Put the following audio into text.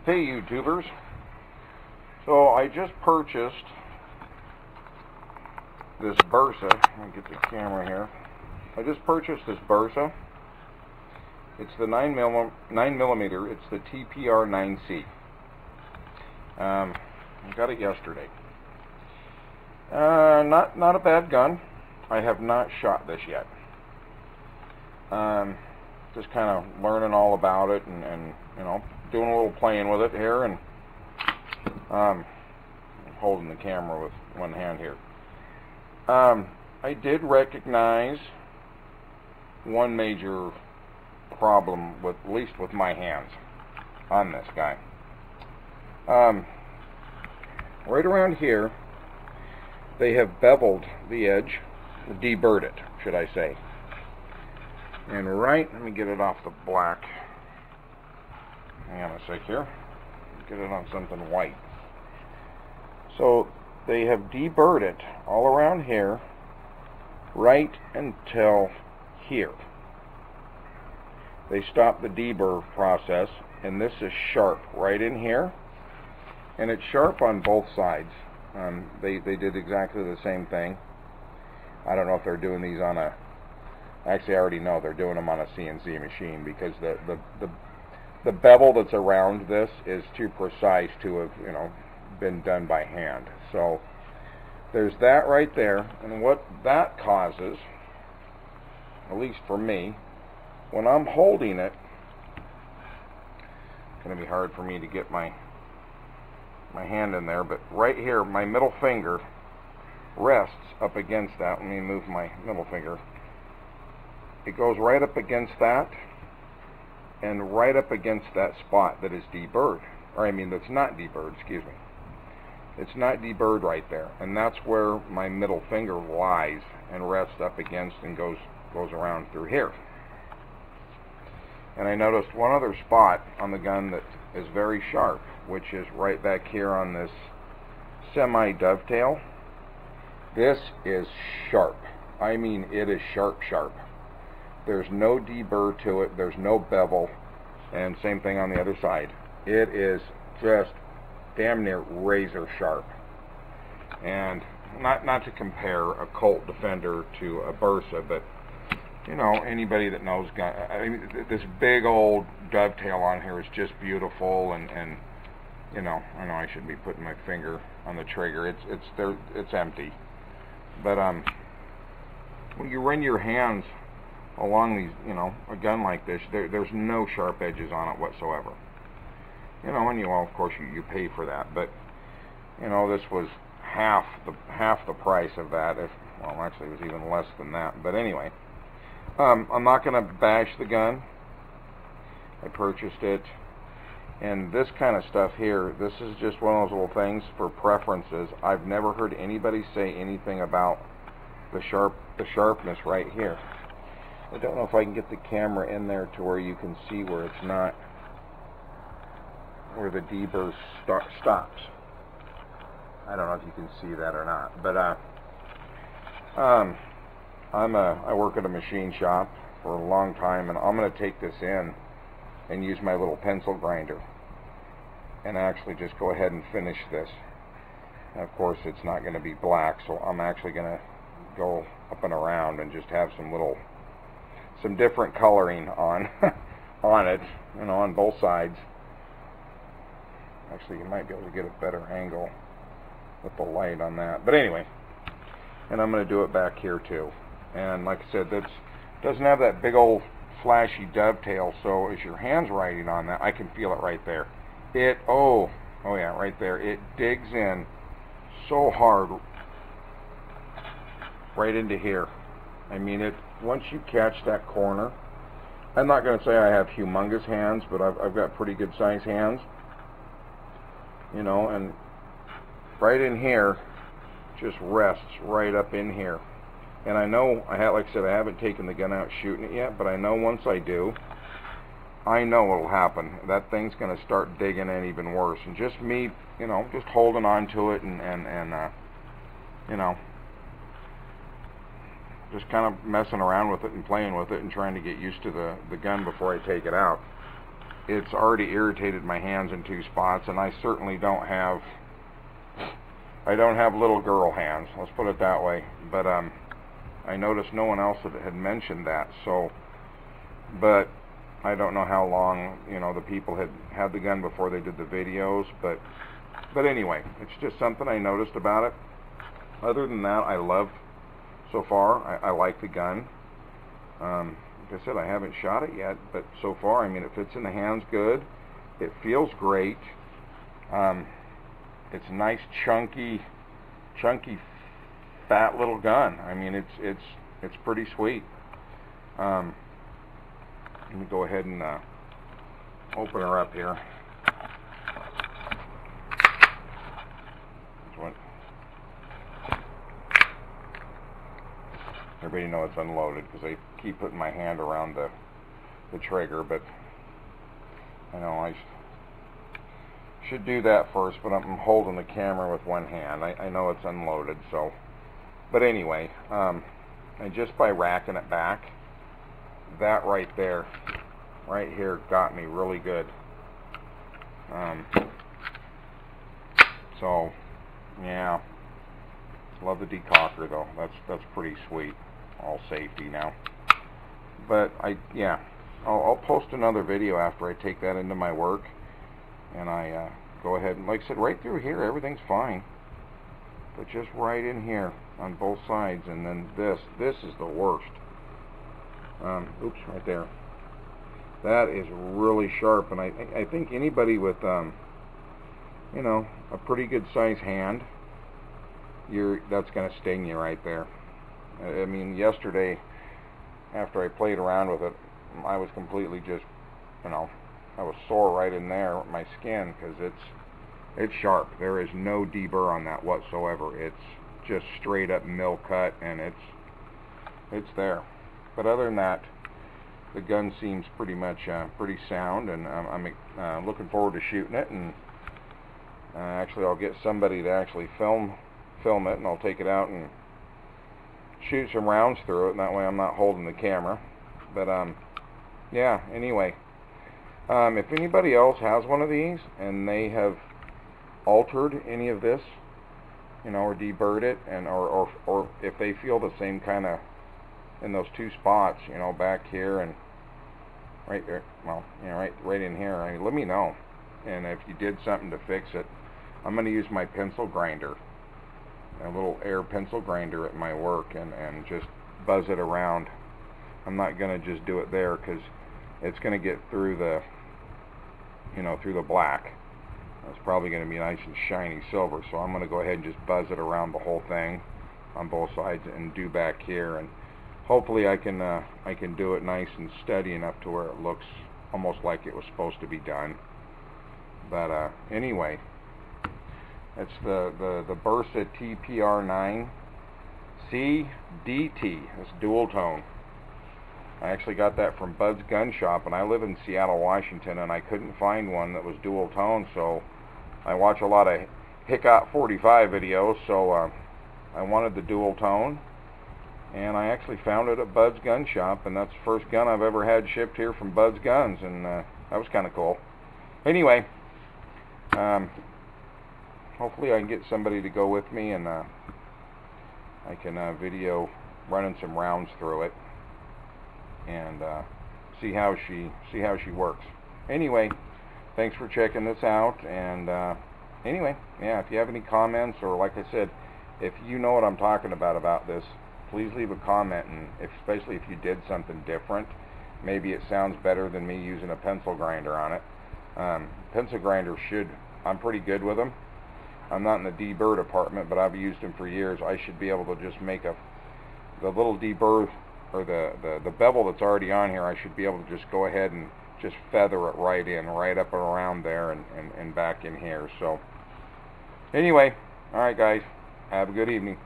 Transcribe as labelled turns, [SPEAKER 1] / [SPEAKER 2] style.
[SPEAKER 1] Hey YouTubers, so I just purchased this Bersa. Let me get the camera here. I just purchased this Bersa. It's the 9mm, it's the TPR9C. I got it yesterday. Not a bad gun. I have not shot this yet. Just kind of learning all about it and you know, doing a little playing with it here, and holding the camera with one hand here. I did recognize one major problem with, at least with my hands on this guy. Right around here they have beveled the edge, deburred it, should I say. And right, let me get it off the black. Hang on a sec here. Get it on something white. So they have deburred it all around here, right until here. They stopped the deburr process, and this is sharp right in here, and it's sharp on both sides. They did exactly the same thing. I don't know if they're doing these on a, actually I already know they're doing them on a CNC machine, because the bevel that's around this is too precise to have, you know, been done by hand. So there's that right there, and what that causes, at least for me, when I'm holding it, it's going to be hard for me to get my hand in there, but right here my middle finger rests up against that. Let me move my middle finger. It goes right up against that, and right up against that spot that is deburred, or I mean that's not deburred, excuse me. It's not deburred right there, and that's where my middle finger lies and rests up against and goes around through here. And I noticed one other spot on the gun that is very sharp, which is right back here on this semi-dovetail. This is sharp. I mean, it is sharp. There's no deburr to it, there's no bevel, and same thing on the other side. It is just damn near razor sharp. And not to compare a Colt Defender to a Bersa, but you know, anybody that knows gun, I mean, this big old dovetail on here is just beautiful, and you know, I know I shouldn't be putting my finger on the trigger. It's empty. But when you run your hands along these, you know, a gun like this, there's no sharp edges on it whatsoever. You know, and of course you pay for that, but you know, this was half the price of that. If, well, actually it was even less than that. But anyway, I'm not going to bash the gun. I purchased it, and this kind of stuff here, this is just one of those little things for preferences. I've never heard anybody say anything about the sharpness right here. I don't know if I can get the camera in there to where you can see where it's not, where the deburr stops. I don't know if you can see that or not, but I work at a machine shop for a long time, and I'm going to take this in and use my little pencil grinder and actually just go ahead and finish this. And of course it's not going to be black, so I'm actually going to go up and around and just have some different coloring on on it, you know, on both sides. Actually, you might be able to get a better angle with the light on that. But anyway, and I'm going to do it back here too. And like I said, that doesn't have that big old flashy dovetail, so as your hand's riding on that, I can feel it right there. Oh yeah, right there. It digs in so hard right into here. I mean, once you catch that corner, I'm not going to say I have humongous hands, but I've got pretty good sized hands, you know, and right in here just rests right up in here. And I know, like I said, I haven't taken the gun out shooting it yet, but I know once I do, I know what'll happen. That thing's going to start digging in even worse. And just me, you know, just holding on to it and you know, just kind of messing around with it and playing with it and trying to get used to the gun before I take it out. it's already irritated my hands in 2 spots, and I certainly don't have little girl hands, let's put it that way. But I noticed no one else had mentioned that, so, but I don't know how long, you know, the people had the gun before they did the videos, but anyway, it's just something I noticed about it. Other than that, I love, so far, I like the gun. Like I said, I haven't shot it yet, but so far, I mean, it fits in the hands good. It feels great. It's a nice, chunky, fat little gun. I mean, it's pretty sweet. Let me go ahead and open her up here. Everybody knows it's unloaded because I keep putting my hand around the trigger, but I know I should do that first, but I'm holding the camera with one hand. I know it's unloaded, so, but anyway, and just by racking it back, that right there, right here, got me really good. So, yeah, love the decocker though. That's pretty sweet. All safety now. But yeah, I'll post another video after I take that into my work, and I go ahead and, like I said, right through here everything's fine, but just right in here on both sides, and then this is the worst. Oops, right there. That is really sharp, and I think anybody with you know, a pretty good size hand, that's going to sting you right there. I mean, yesterday, after I played around with it, I was completely just, you know, I was sore right in there, my skin, because it's sharp. There is no deburr on that whatsoever. It's just straight up mill cut, and it's there. But other than that, the gun seems pretty much pretty sound, and I'm looking forward to shooting it. And actually, I'll get somebody to actually film it, and I'll take it out and shoot some rounds through it, and that way I'm not holding the camera. But yeah, anyway, if anybody else has one of these and they have altered any of this, you know, or deburred it, and or if they feel the same kind of in those 2 spots, you know, back here and right there, well, you know, right in here, I mean, let me know. And if you did something to fix it, I'm going to use my pencil grinder, a little air pencil grinder at my work, and just buzz it around. I'm not going to just do it there, because it's going to get through the, you know, through the black. It's probably going to be nice and shiny silver, so I'm going to go ahead and just buzz it around the whole thing on both sides and do back here, and hopefully I can do it nice and steady enough to where it looks almost like it was supposed to be done. But anyway, it's the Bersa TPR9C DT. It's dual tone. I actually got that from Bud's Gun Shop, and I live in Seattle, Washington, and I couldn't find one that was dual tone, so I watch a lot of Hickok 45 videos, so I wanted the dual tone, and I actually found it at Bud's Gun Shop, and that's the first gun I've ever had shipped here from Bud's Guns, and that was kind of cool. Anyway, hopefully I can get somebody to go with me, and I can video running some rounds through it, and see how she works. Anyway, thanks for checking this out, and anyway, yeah, if you have any comments, or like I said, if you know what I'm talking about this, please leave a comment, and especially if you did something different, maybe it sounds better than me using a pencil grinder on it. Pencil grinders I'm pretty good with them. I'm not in the deburr department, but I've used them for years. I should be able to just make the little deburr, or the bevel that's already on here, I should be able to just go ahead and just feather it right in, right up and around there, and back in here. So anyway, alright guys, have a good evening.